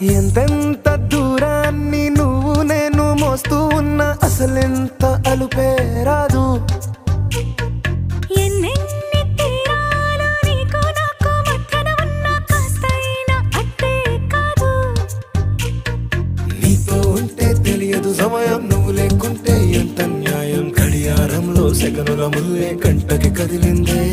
ఎంతెంత దూరాన్ని నువ్వు నేను మోస్తూ ఉన్నా అసలెంత అలుపే రాదు. ఎన్నెన్ని తీరాలు నీకు నాకు మధ్యన ఉన్నా కాస్తైనా అట్టే కాదు. నీతో ఉంటే తెలియదు సమయం, నువ్వు లేకుంటే ఎంత న్యాయం. గడియారంలో సెకనుల ముల్లే కంటకి కదిలిందే.